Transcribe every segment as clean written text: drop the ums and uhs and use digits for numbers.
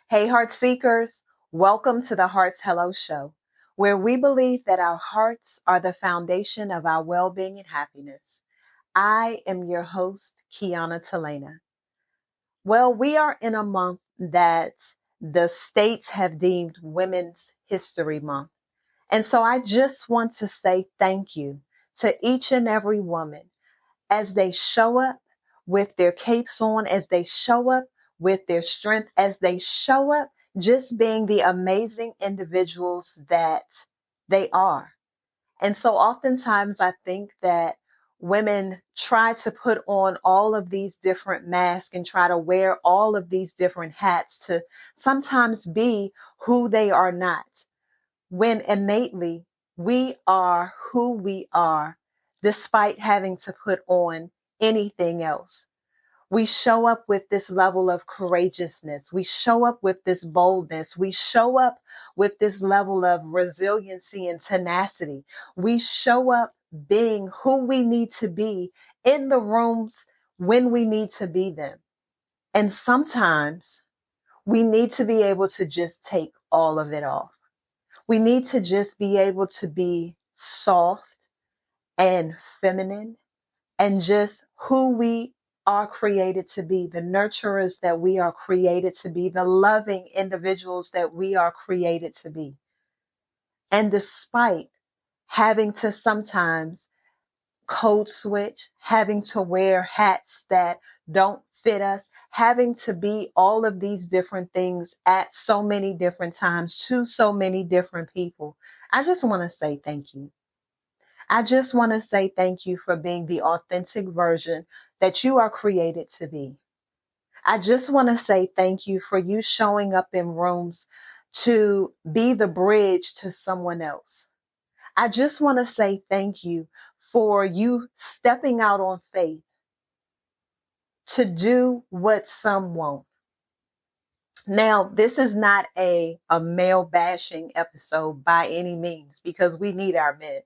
Hey, Heart Seekers, welcome to the Heart's Hello Show, where we believe that our hearts are the foundation of our well being and happiness. I am your host, Keona Talana. Well, we are in a month that the states have deemed Women's History Month. And so I just want to say thank you to each and every woman as they show up with their capes on, as they show up with their strength, as they show up just being the amazing individuals that they are. And so oftentimes I think that women try to put on all of these different masks and try to wear all of these different hats to sometimes be who they are not, when innately we are who we are despite having to put on anything else. We show up with this level of courageousness. We show up with this boldness. We show up with this level of resiliency and tenacity. We show up being who we need to be in the rooms when we need to be them. And sometimes we need to be able to just take all of it off. We need to just be able to be soft and feminine and just who we are created to be, the nurturers that we are created to be, the loving individuals that we are created to be. And despite having to sometimes code switch, having to wear hats that don't fit us, having to be all of these different things at so many different times to so many different people, I just want to say thank you. I just want to say thank you for being the authentic version that you are created to be. I just want to say thank you for you showing up in rooms to be the bridge to someone else. I just want to say thank you for you stepping out on faith to do what some won't. Now, this is not a male bashing episode by any means because we need our men.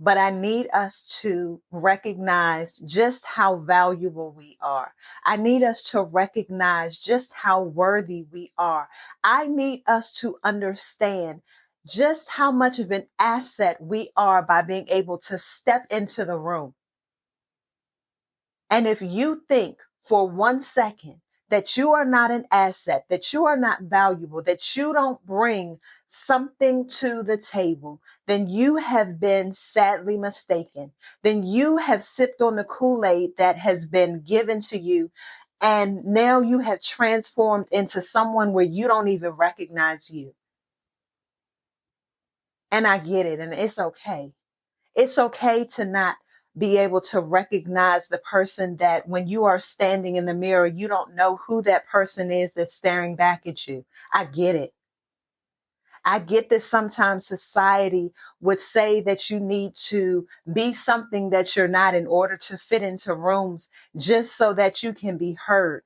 But I need us to recognize just how valuable we are. I need us to recognize just how worthy we are. I need us to understand just how much of an asset we are by being able to step into the room. And if you think for 1 second that you are not an asset, that you are not valuable, that you don't bring something to the table, then you have been sadly mistaken. Then you have sipped on the Kool-Aid that has been given to you. And now you have transformed into someone where you don't even recognize you. And I get it. And it's okay. It's okay to not be able to recognize the person that when you are standing in the mirror, you don't know who that person is that's staring back at you. I get it. I get that sometimes society would say that you need to be something that you're not in order to fit into rooms just so that you can be heard.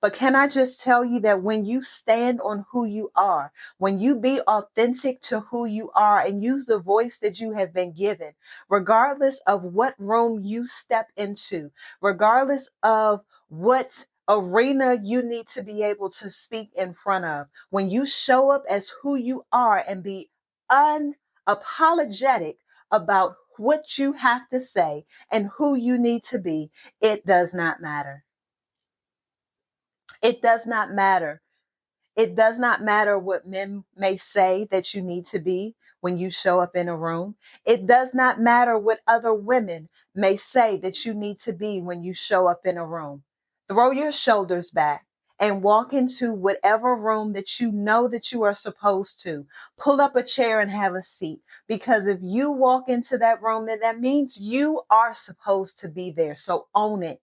But can I just tell you that when you stand on who you are, when you be authentic to who you are and use the voice that you have been given, regardless of what room you step into, regardless of what arena you need to be able to speak in front of, when you show up as who you are and be unapologetic about what you have to say and who you need to be, it does not matter. It does not matter. It does not matter what men may say that you need to be when you show up in a room. It does not matter what other women may say that you need to be when you show up in a room. Throw your shoulders back and walk into whatever room that you know that you are supposed to. Pull up a chair and have a seat. Because if you walk into that room, then that means you are supposed to be there. So own it.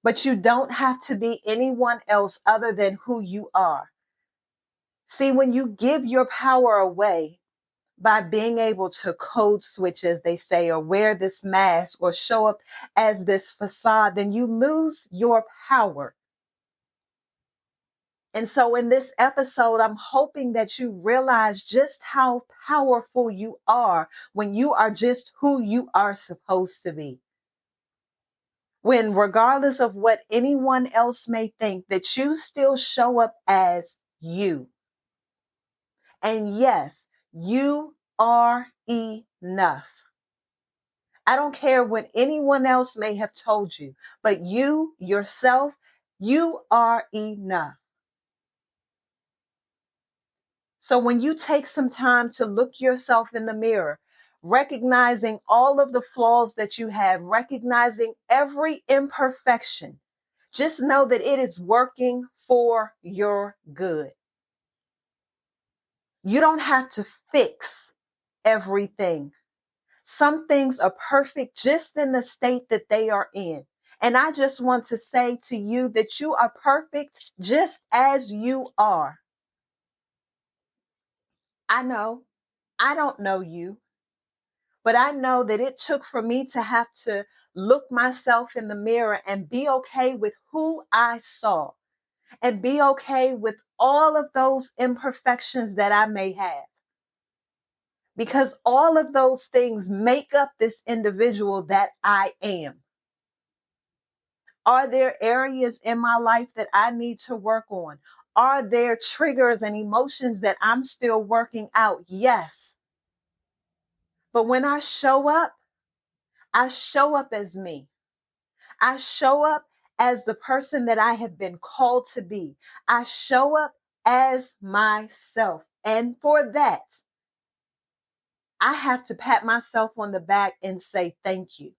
But you don't have to be anyone else other than who you are. See, when you give your power away by being able to code switch, as they say, or wear this mask or show up as this facade, then you lose your power. And so in this episode, I'm hoping that you realize just how powerful you are when you are just who you are supposed to be. when regardless of what anyone else may think, that you still show up as you. And yes, you are enough. I don't care what anyone else may have told you, but you, yourself, you are enough. So when you take some time to look yourself in the mirror, recognizing all of the flaws that you have, recognizing every imperfection, just know that it is working for your good. You don't have to fix everything. Some things are perfect just in the state that they are in. And I just want to say to you that you are perfect just as you are. I know I don't know you, but I know that it took for me to have to look myself in the mirror and be okay with who I saw and be okay with all of those imperfections that I may have. Because all of those things make up this individual that I am. Are there areas in my life that I need to work on? Are there triggers and emotions that I'm still working out? Yes. But when I show up as me. I show up as the person that I have been called to be. I show up as myself. And for that, I have to pat myself on the back and say thank you.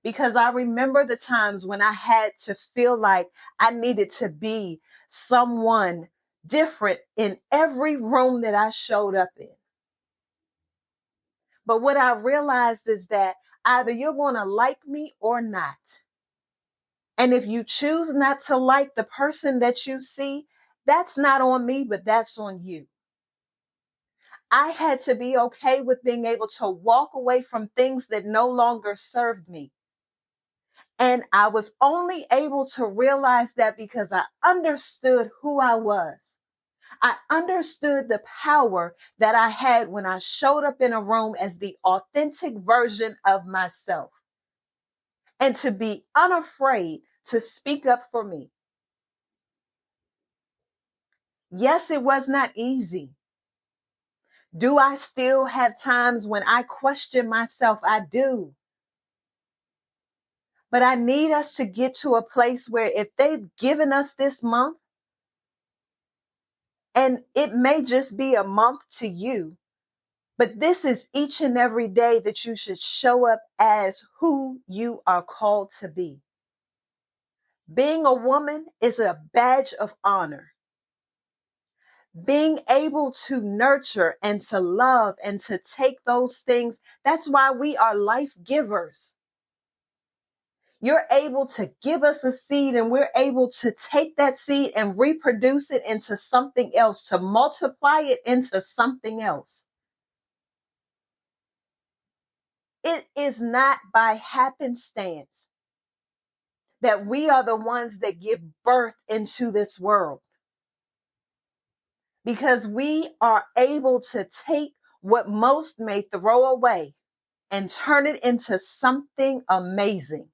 Because I remember the times when I had to feel like I needed to be someone different in every room that I showed up in. But what I realized is that either you're going to like me or not. And if you choose not to like the person that you see, that's not on me, but that's on you. I had to be okay with being able to walk away from things that no longer served me. And I was only able to realize that because I understood who I was. I understood the power that I had when I showed up in a room as the authentic version of myself. And to be unafraid to speak up for me. Yes, it was not easy. Do I still have times when I question myself? I do. But I need us to get to a place where if they've given us this month, and it may just be a month to you, but this is each and every day that you should show up as who you are called to be. Being a woman is a badge of honor. Being able to nurture and to love and to take those things, that's why we are life givers. You're able to give us a seed and we're able to take that seed and reproduce it into something else, to multiply it into something else. It is not by happenstance that we are the ones that give birth into this world. Because we are able to take what most may throw away and turn it into something amazing.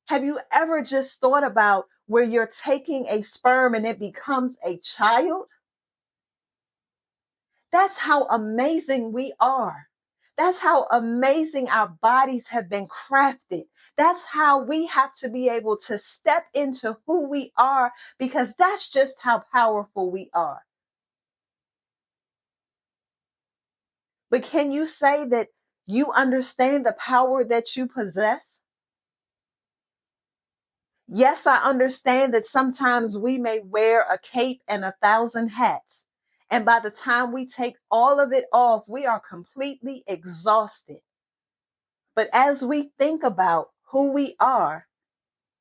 Have you ever just thought about where you're taking a sperm and it becomes a child? That's how amazing we are. That's how amazing our bodies have been crafted. That's how we have to be able to step into who we are, because that's just how powerful we are. But can you say that you understand the power that you possess? Yes, I understand that sometimes we may wear a cape and 1,000 hats. And by the time we take all of it off, we are completely exhausted. But as we think about who we are,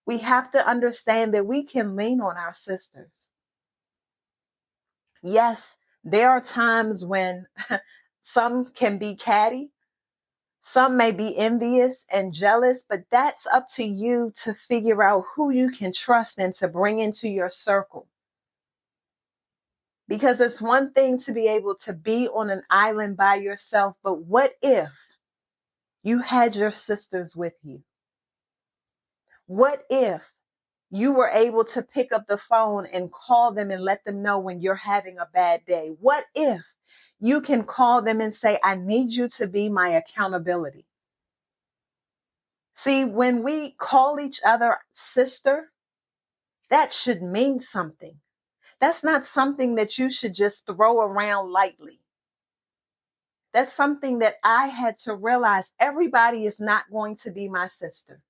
we have to understand that we can lean on our sisters. Yes, there are times when some can be catty. Some may be envious and jealous, but that's up to you to figure out who you can trust and to bring into your circle. Because it's one thing to be able to be on an island by yourself, but what if you had your sisters with you? What if you were able to pick up the phone and call them and let them know when you're having a bad day? What if you can call them and say, I need you to be my accountability? See, when we call each other sister, that should mean something. That's not something that you should just throw around lightly. That's something that I had to realize. Everybody is not going to be my sister.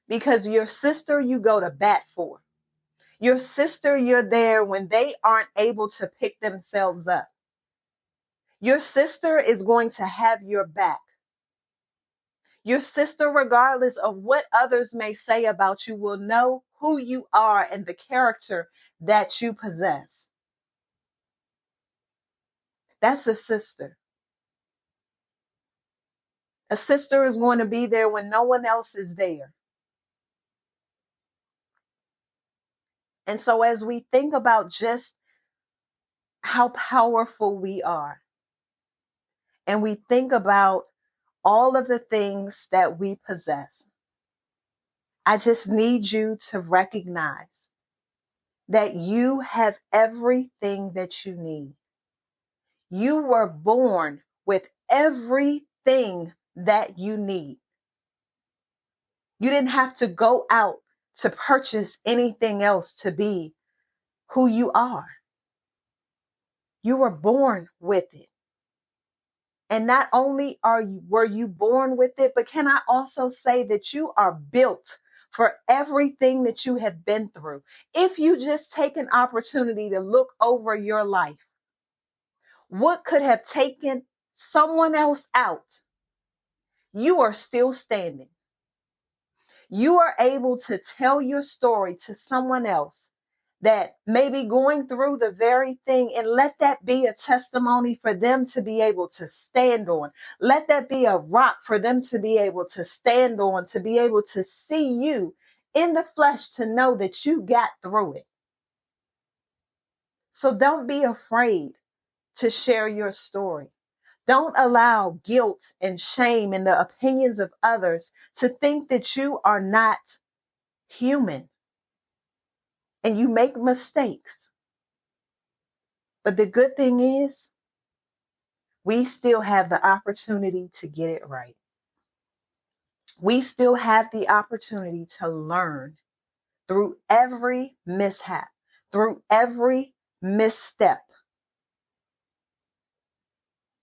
Because your sister, you go to bat for. Your sister, you're there when they aren't able to pick themselves up. Your sister is going to have your back. Your sister, regardless of what others may say about you, will know who you are and the character that you possess. That's a sister. A sister is going to be there when no one else is there. And so as we think about just how powerful we are, and we think about all of the things that we possess, I just need you to recognize that you have everything that you need. You were born with everything that you need. You didn't have to go out to purchase anything else to be who you are. You were born with it. And not only were you born with it, but can I also say that you are built for everything that you have been through. If you just take an opportunity to look over your life, what could have taken someone else out? You are still standing. You are able to tell your story to someone else that may be going through the very thing, and let that be a testimony for them to be able to stand on. Let that be a rock for them to be able to stand on, to be able to see you in the flesh, to know that you got through it. So don't be afraid to share your story. Don't allow guilt and shame and the opinions of others to think that you are not human and you make mistakes. But the good thing is, we still have the opportunity to get it right. We still have the opportunity to learn through every mishap, through every misstep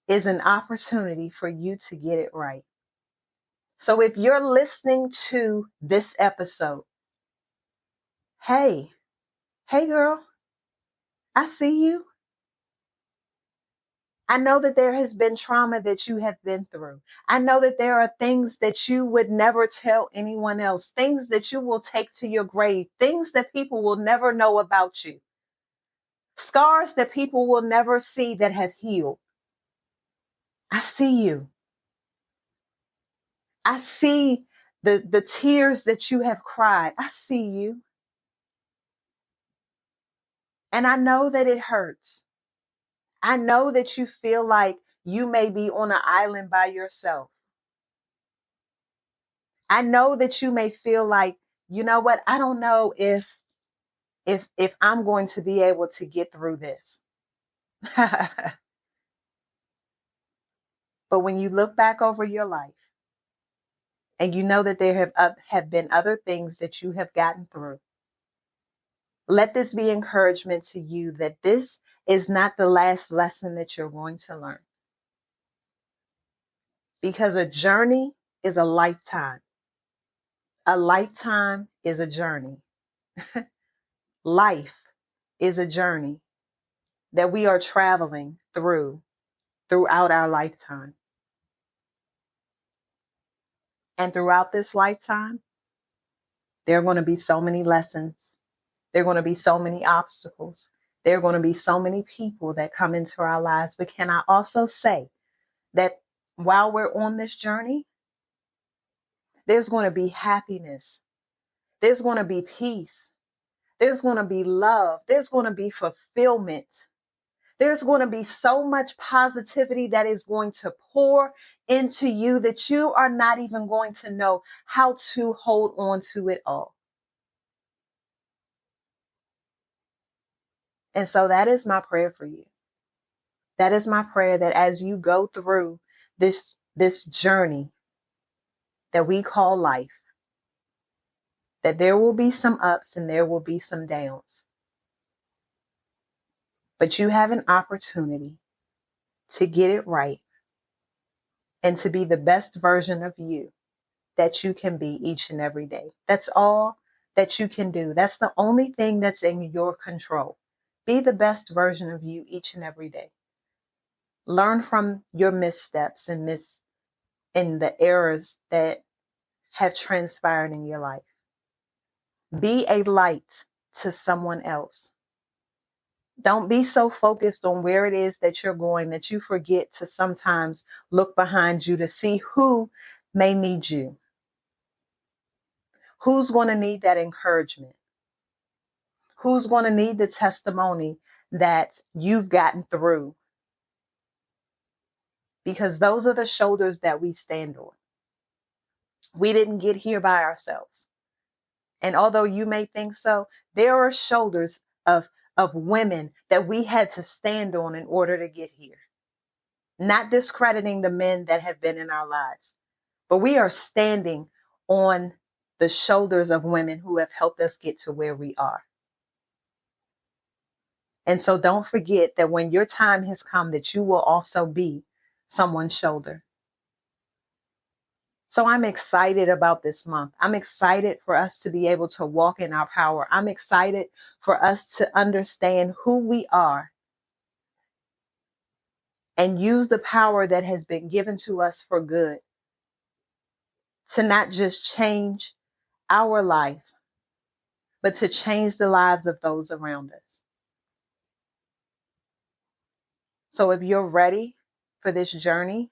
is an opportunity for you to get it right. So if you're listening to this episode, hey girl, I see you. I know that there has been trauma that you have been through. I know that there are things that you would never tell anyone else, things that you will take to your grave, things that people will never know about you, scars that people will never see that have healed. I see you. I see the tears that you have cried. I see you. And I know that it hurts. I know that you feel like you may be on an island by yourself. I know that you may feel like, you know what? I don't know if I'm going to be able to get through this. But when you look back over your life and you know that there have been other things that you have gotten through, let this be encouragement to you that this is not the last lesson that you're going to learn. Because a journey is a lifetime. A lifetime is a journey. Life is a journey that we are traveling throughout our lifetime. And throughout this lifetime, there are going to be so many lessons. There are going to be so many obstacles. There are going to be so many people that come into our lives. But can I also say that while we're on this journey, there's going to be happiness. There's going to be peace. There's going to be love. There's going to be fulfillment. There's going to be so much positivity that is going to pour into you that you are not even going to know how to hold on to it all. And so that is my prayer for you. That is my prayer, that as you go through this journey that we call life, that there will be some ups and there will be some downs. But you have an opportunity to get it right and to be the best version of you that you can be each and every day. That's all that you can do. That's the only thing that's in your control. Be the best version of you each and every day. Learn from your missteps and the errors that have transpired in your life. Be a light to someone else. Don't be so focused on where it is that you're going that you forget to sometimes look behind you to see who may need you. Who's going to need that encouragement? Who's going to need the testimony that you've gotten through? Because those are the shoulders that we stand on. We didn't get here by ourselves. And although you may think so, there are shoulders of women that we had to stand on in order to get here. Not discrediting the men that have been in our lives, but we are standing on the shoulders of women who have helped us get to where we are. And so don't forget that when your time has come, that you will also be someone's shoulder. So I'm excited about this month. I'm excited for us to be able to walk in our power. I'm excited for us to understand who we are and use the power that has been given to us for good, to not just change our life, but to change the lives of those around us. So if you're ready for this journey,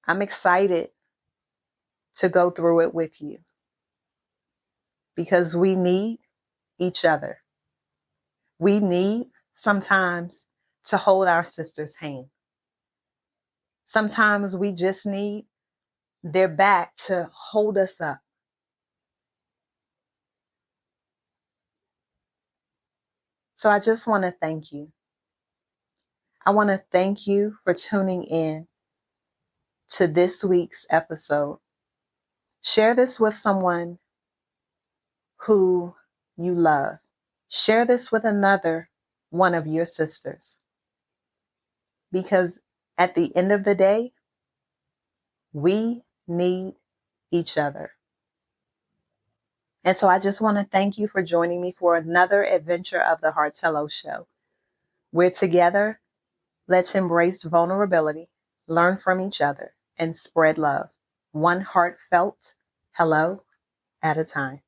I'm excited to go through it with you, because we need each other. We need sometimes to hold our sister's hand. Sometimes we just need their back to hold us up. So I just want to thank you. I want to thank you for tuning in to this week's episode. Share this with someone who you love. Share this with another one of your sisters. Because at the end of the day, we need each other. And so I just want to thank you for joining me for another adventure of the Heart's Hello Show. We're together. Let's embrace vulnerability, learn from each other, and spread love. One heartfelt hello at a time.